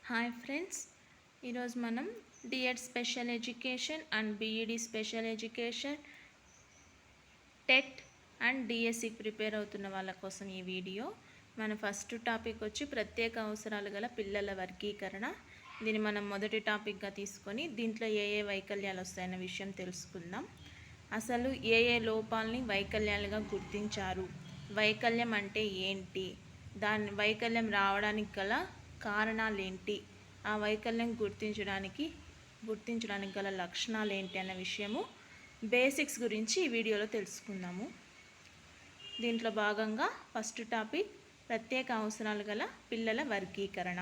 Hi friends, ఈరోజు మనం D Ed special education and B E D special education TET and డిఎస్సికి prepare అవుతున్న వాళ్ళ కోసం ఈ వీడియో. మన ఫస్ట్ టాపిక్ వచ్చి ప్రత్యేక అవసరాలు గల పిల్లల వర్గీకరణ. దీన్ని మనం మొదటి టాపిక్గా తీసుకొని దీంట్లో ఏ ఏ వైకల్యాలు వస్తాయన్న విషయం తెలుసుకుందాం. అసలు ఏ లోపాలని వైకల్యాలుగా గుర్తించారు, వైకల్యం అంటే ఏంటి, దాని వైకల్యం రావడానికి గల కారణాలు ఏంటి, ఆ వైకల్యం గుర్తించడానికి గల లక్షణాలు ఏంటి అన్న విషయము బేసిక్స్ గురించి ఈ వీడియోలో తెలుసుకుందాము. దీంట్లో భాగంగా ఫస్ట్ టాపిక్ ప్రత్యేక అవసరాలు గల పిల్లల వర్గీకరణ.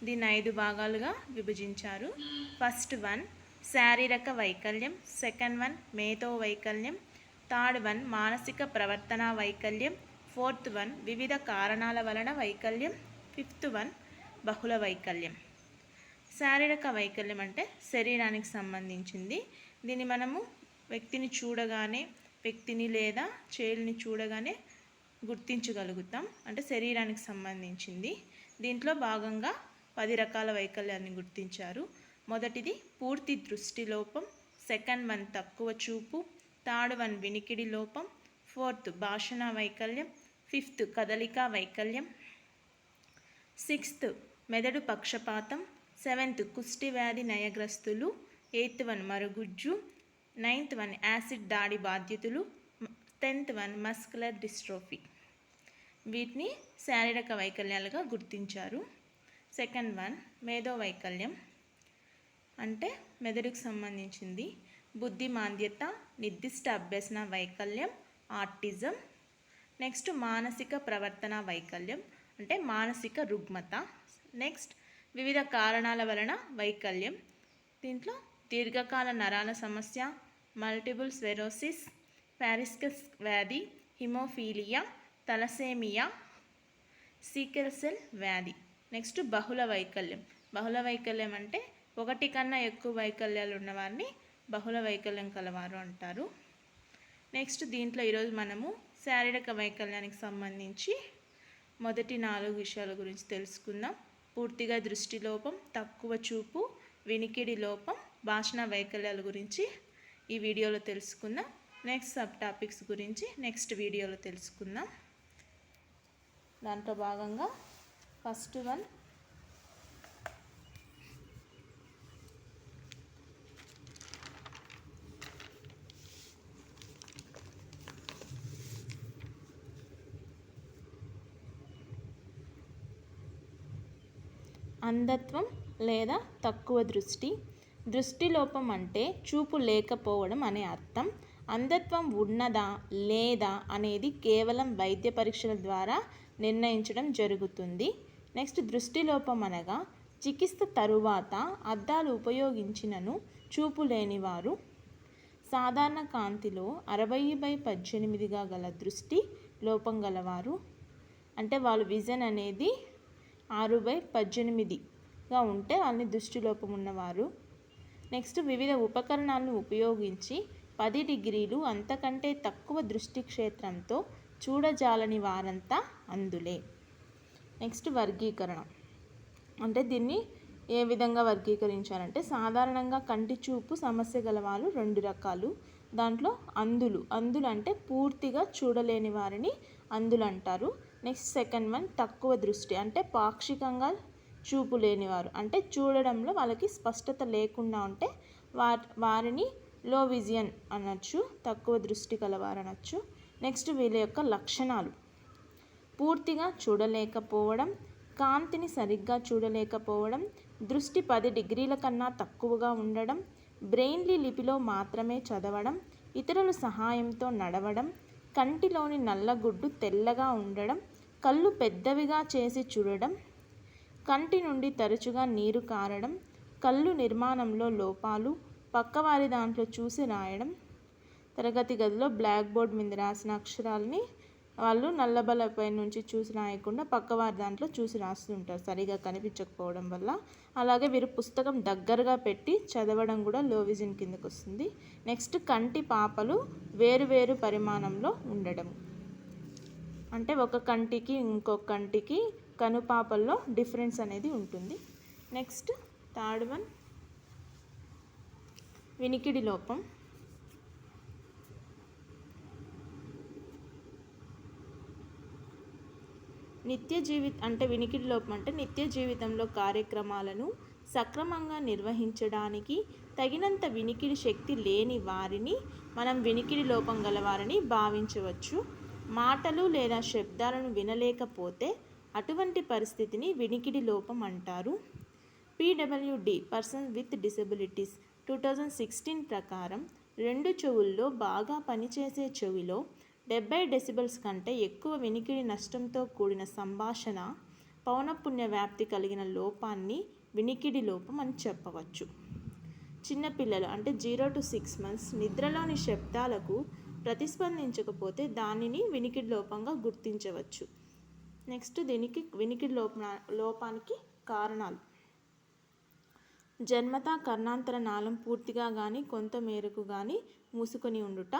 దీన్ని 5 భాగాలుగా విభజించారు. ఫస్ట్ వన్ శారీరక వైకల్యం, సెకండ్ వన్ మేధో వైకల్యం, థర్డ్ వన్ మానసిక ప్రవర్తన వైకల్యం, ఫోర్త్ వన్ వివిధ కారణాల వలన వైకల్యం, ఫిఫ్త్ వన్ బహుళ వైకల్యం. శారీరక వైకల్యం అంటే శరీరానికి సంబంధించింది. దీన్ని మనము వ్యక్తిని చూడగానే, వ్యక్తిని లేదా చేతుని చూడగానే గుర్తించగలుగుతాం, అంటే శరీరానికి సంబంధించింది. దీంట్లో భాగంగా 10 రకాల వైకల్యాన్ని గుర్తించారు. మొదటిది పూర్తి దృష్టి లోపం, సెకండ్ వన్ తక్కువ చూపు, థర్డ్ వన్ వినికిడి లోపం, ఫోర్త్ భాషణ వైకల్యం, ఫిఫ్త్ కదలిక వైకల్యం, సిక్స్త్ మెదడు పక్షపాతం, సెవెంత్ కుష్టి వ్యాధి నయగ్రస్తులు, ఎయిత్ వన్ మరుగుజ్జు, నైన్త్ వన్ యాసిడ్ దాడి బాధ్యతలు, 10th వన్ మస్కులర్ డిస్ట్రోఫీ. వీటిని శారీరక వైకల్యాలుగా గుర్తించారు. సెకండ్ వన్ మేధో వైకల్యం అంటే మెదడుకు సంబంధించింది. బుద్ధిమాంద్యత, నిర్దిష్ట అభ్యసన వైకల్యం, ఆటిజం. నెక్స్ట్ మానసిక ప్రవర్తన వైకల్యం అంటే మానసిక రుగ్మత. నెక్స్ట్ వివిధ కారణాల వలన వైకల్యం. దీంట్లో దీర్ఘకాల నరాల సమస్య, మల్టిపుల్ స్లెరోసిస్, పారిస్కస్ వ్యాధి, హిమోఫీలియా, తలసేమియా, సీకెల్ సెల్ వ్యాధి. నెక్స్ట్ బహుళ వైకల్యం. బహుళ వైకల్యం అంటే ఒకటి కన్నా ఎక్కువ వైకల్యాలు ఉన్నవారిని బహుళ వైకల్యం కలవారు అంటారు. నెక్స్ట్ దీంట్లో ఈరోజు మనము శారీరక వైకల్యానికి సంబంధించి మొదటి 4 విషయాల గురించి తెలుసుకుందాం. పూర్తిగా దృష్టి లోపం, తక్కువ చూపు, వినికిడి లోపం, భాషణ వైకల్యాల గురించి ఈ వీడియోలో తెలుసుకుందాం. నెక్స్ట్ సబ్ టాపిక్స్ గురించి నెక్స్ట్ వీడియోలో తెలుసుకుందాం. దాంట్లో భాగంగా ఫస్ట్ వన్ అంధత్వం లేదా తక్కువ దృష్టి. దృష్టిలోపం అంటే చూపు లేకపోవడం అనే అర్థం. అంధత్వం ఉన్నదా లేదా అనేది కేవలం వైద్య పరీక్షల ద్వారా నిర్ణయించడం జరుగుతుంది. నెక్స్ట్ దృష్టిలోపం అనగా చికిత్స తరువాత అద్దాలు ఉపయోగించినను చూపు లేనివారు. సాధారణ కాంతిలో 60/18గా గల దృష్టి లోపం గలవారు, అంటే వాళ్ళ విజన్ అనేది 6/18గా ఉంటే వాళ్ళని దృష్టిలోపం ఉన్నవారు. నెక్స్ట్ వివిధ ఉపకరణాలను ఉపయోగించి 10 డిగ్రీలు అంతకంటే తక్కువ దృష్టి క్షేత్రంతో చూడజాలని వారంతా అందులే. నెక్స్ట్ వర్గీకరణ అంటే దీన్ని ఏ విధంగా వర్గీకరించారంటే సాధారణంగా కంటి చూపు సమస్య గల వాళ్ళు 2 రకాలు. దాంట్లో అంధులు అంటే పూర్తిగా చూడలేని వారిని అంధులు అంటారు. నెక్స్ట్ సెకండ్ వన్ తక్కువ దృష్టి అంటే పాక్షికంగా చూపు లేనివారు, అంటే చూడడంలో వాళ్ళకి స్పష్టత లేకుండా ఉంటే వారిని లో విజన్ అనొచ్చు, తక్కువ దృష్టి కలవారు అనొచ్చు. నెక్స్ట్ వీళ్ళ యొక్క లక్షణాలు: పూర్తిగా చూడలేకపోవడం, కాంతిని సరిగ్గా చూడలేకపోవడం, దృష్టి 10 డిగ్రీల కన్నా తక్కువగా ఉండడం, బ్రెయిన్లీ లిపిలో మాత్రమే చదవడం, ఇతరుల సహాయంతో నడవడం, కంటిలోని నల్లగుడ్డు తెల్లగా ఉండడం, కళ్ళు పెద్దవిగా చేసి చూడడం, కంటి నుండి తరచుగా నీరు కారడం, కళ్ళు నిర్మాణంలో లోపాలు, పక్కవారి దాంట్లో చూసి రాయడం, తరగతి గదిలో బ్లాక్ బోర్డ్ మీద రాసిన అక్షరాలని వాళ్ళు నల్లబలపై నుంచి చూసి రాయకుండా పక్కవారి దాంట్లో చూసి రాస్తుంటారు సరిగా కనిపించకపోవడం వల్ల. అలాగే వీరు పుస్తకం దగ్గరగా పెట్టి చదవడం కూడా లో విజన్ కిందకు వస్తుంది. నెక్స్ట్ కంటి పాపలు వేరువేరు పరిమాణంలో ఉండడం, అంటే ఒక కంటికి ఇంకొక కంటికి కనుపాపల్లో డిఫరెన్స్ అనేది ఉంటుంది. నెక్స్ట్ థర్డ్ వన్ వినికిడి లోపం. వినికిడి లోపం అంటే నిత్య జీవితంలో కార్యక్రమాలను సక్రమంగా నిర్వహించడానికి తగినంత వినికిడి శక్తి లేని వారిని మనం వినికిడి లోపం గలవారని భావించవచ్చు. మాటలు లేదా శబ్దాలను వినలేకపోతే అటువంటి పరిస్థితిని వినికిడి లోపం అంటారు. PWD పర్సన్ విత్ డిసెబిలిటీస్ 2016 ప్రకారం 2 చెవుల్లో బాగా పనిచేసే చెవిలో 70 డెసిబెల్స్ కంటే ఎక్కువ వినికిడి నష్టంతో కూడిన సంభాషణ పౌనఃపున్య వ్యాప్తి కలిగిన లోపాన్ని వినికిడి లోపం అని చెప్పవచ్చు. చిన్నపిల్లలు అంటే 0 to 6 months నిద్రలోని శబ్దాలకు ప్రతిస్పందించకపోతే దానిని వినికిడి లోపంగా గుర్తించవచ్చు. నెక్స్ట్ దీనికి వినికిడి లోపానికి కారణాలు. జన్మతా కర్ణాంతర నాళం పూర్తిగా కానీ కొంత మేరకు కానీ మూసుకొని ఉండుట,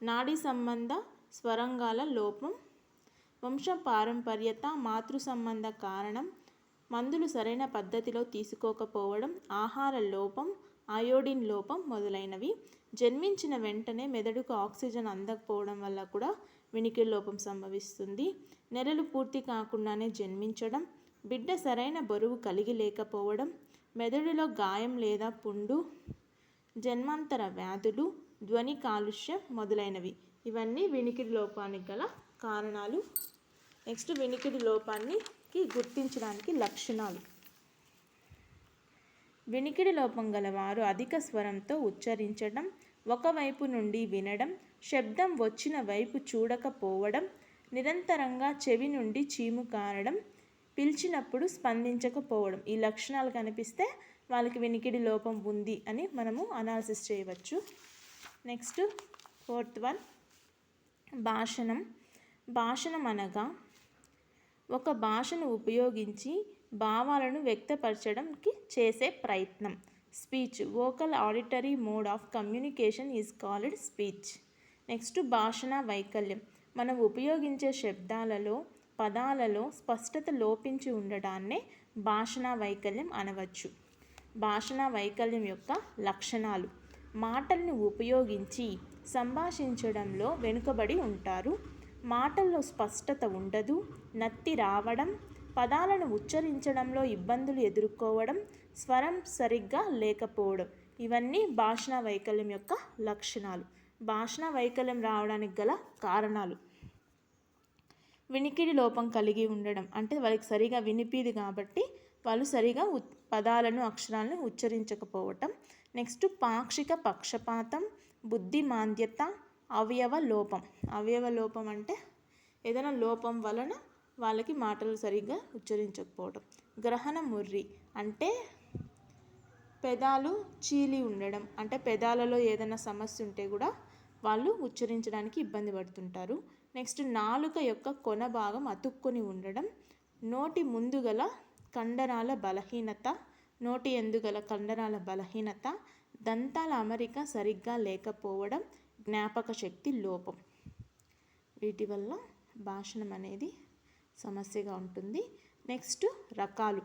నాడీ సంబంధ స్వరంగాల లోపం, వంశ పారంపర్యత, మాతృ సంబంధ కారణం, మందులు సరైన పద్ధతిలో తీసుకోకపోవడం, ఆహార లోపం, అయోడిన్ లోపం మొదలైనవి. జన్మించిన వెంటనే మెదడుకు ఆక్సిజన్ అందకపోవడం వల్ల కూడా వినికిడి లోపం సంభవిస్తుంది. నెలలు పూర్తి కాకుండానే జన్మించడం, బిడ్డ సరైన బరువు కలిగి లేకపోవడం, మెదడులో గాయం లేదా పుండు, జన్మాంతర వ్యాధులు, ధ్వని కాలుష్యం మొదలైనవి. ఇవన్నీ వినికిడి లోపానికి గల కారణాలు. నెక్స్ట్ వినికిడి లోపానికి గుర్తించడానికి లక్షణాలు. వినికిడి లోపం గలవారు అధిక స్వరంతో ఉచ్చరించడం, ఒకవైపు నుండి వినడం, శబ్దం వచ్చిన వైపు చూడకపోవడం, నిరంతరంగా చెవి నుండి చీము కారడం, పిలిచినప్పుడు స్పందించకపోవడం. ఈ లక్షణాలు కనిపిస్తే వాళ్ళకి వినికిడి లోపం ఉంది అని మనము అనాలిసిస్ చేయవచ్చు. నెక్స్ట్ ఫోర్త్ వన్ భాషణం. భాషణం అనగా ఒక భాషను ఉపయోగించి భావాలను వ్యక్తపరచడానికి చేసే ప్రయత్నం. Speech. Vocal auditory mode of communication is called speech. Next భాషణ వైకల్యం. మనం ఉపయోగించే శబ్దాలలో పదాలలో స్పష్టత లోపించి ఉండడాన్నే భాషణ వైకల్యం అనవచ్చు. భాషణ వైకల్యం యొక్క లక్షణాలు. మాటలను ఉపయోగించి సంభాషించడంలో వెనుకబడి ఉంటారు, మాటల్లో స్పష్టత ఉండదు, నత్తి రావడం, పదాలను ఉచ్చరించడంలో ఇబ్బందులు ఎదుర్కోవడం, స్వరం సరిగ్గా లేకపోవడం. ఇవన్నీ భాషణ వైకల్యం యొక్క లక్షణాలు. భాషణ వైకల్యం రావడానికి గల కారణాలు. వినికిడి లోపం కలిగి ఉండడం అంటే వాళ్ళకి సరిగా వినిపిది కాబట్టి వాళ్ళు సరిగా పదాలను అక్షరాలను ఉచ్చరించకపోవటం. నెక్స్ట్ పాక్షిక పక్షపాతం, బుద్ధిమాంద్యత, అవయవ లోపం. అవయవ లోపం అంటే ఏదైనా లోపం వలన వాళ్ళకి మాటలు సరిగ్గా ఉచ్చరించకపోవడం. గ్రహణ ముర్రి అంటే పెదాలు చీలి ఉండడం, అంటే పెదాలలో ఏదైనా సమస్య ఉంటే కూడా వాళ్ళు ఉచ్చరించడానికి ఇబ్బంది పడుతుంటారు. నెక్స్ట్ నాలుక యొక్క కొన భాగం అతుక్కొని ఉండడం, నోటి ముందు గల కండరాల బలహీనత, నోటి ఎందు గల కండరాల బలహీనత, దంతాల అమరిక సరిగ్గా లేకపోవడం, జ్ఞాపక శక్తి లోపం. వీటి వల్ల భాషణం అనేది సమస్యగా ఉంటుంది. నెక్స్ట్ రకాలు.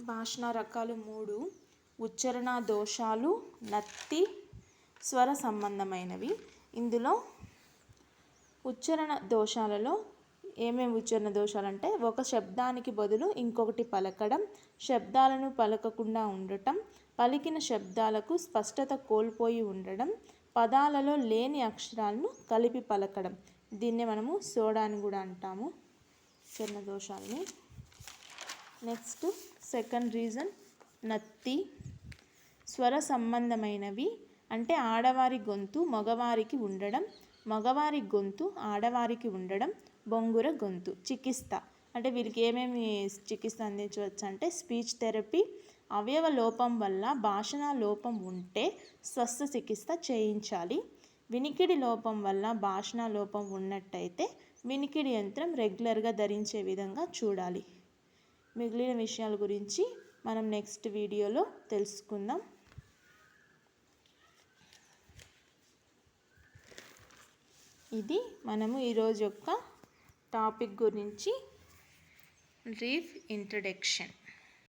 భాషణ రకాలు 3. ఉచ్చారణ దోషాలు, నత్తి, స్వర సంబంధమైనవి. ఇందులో ఉచ్చారణ దోషాలలో ఏమేమి ఉచ్చారణ దోషాలంటే ఒక శబ్దానికి బదులు ఇంకొకటి పలకడం, శబ్దాలను పలకకుండా ఉండటం, పలికిన శబ్దాలకు స్పష్టత కోల్పోయి ఉండడం, పదాలలో లేని అక్షరాలను కలిపి పలకడం. దీన్నే మనము సోడా అని కూడా అంటాము, ఉచ్చారణ దోషాలని. నెక్స్ట్ సెకండ్ రీజన్ నత్తి. స్వర సంబంధమైనవి అంటే ఆడవారి గొంతు మగవారికి ఉండడం, మగవారి గొంతు ఆడవారికి ఉండడం, బొంగుర గొంతు. చికిత్స అంటే వీరికి ఏమేమి చికిత్స అందించవచ్చు అంటే స్పీచ్ థెరపీ. అవయవ లోపం వల్ల భాషణ లోపం ఉంటే స్వస్థ చికిత్స చేయించాలి. వినికిడి లోపం వల్ల భాషణ లోపం ఉన్నట్టయితే వినికిడి యంత్రం రెగ్యులర్గా ధరించే విధంగా చూడాలి. మిగిలిన విషయాల గురించి మనం నెక్స్ట్ వీడియోలో తెలుసుకుందాం. ఇది మనము ఈరోజు యొక్క టాపిక్ గురించి brief introduction.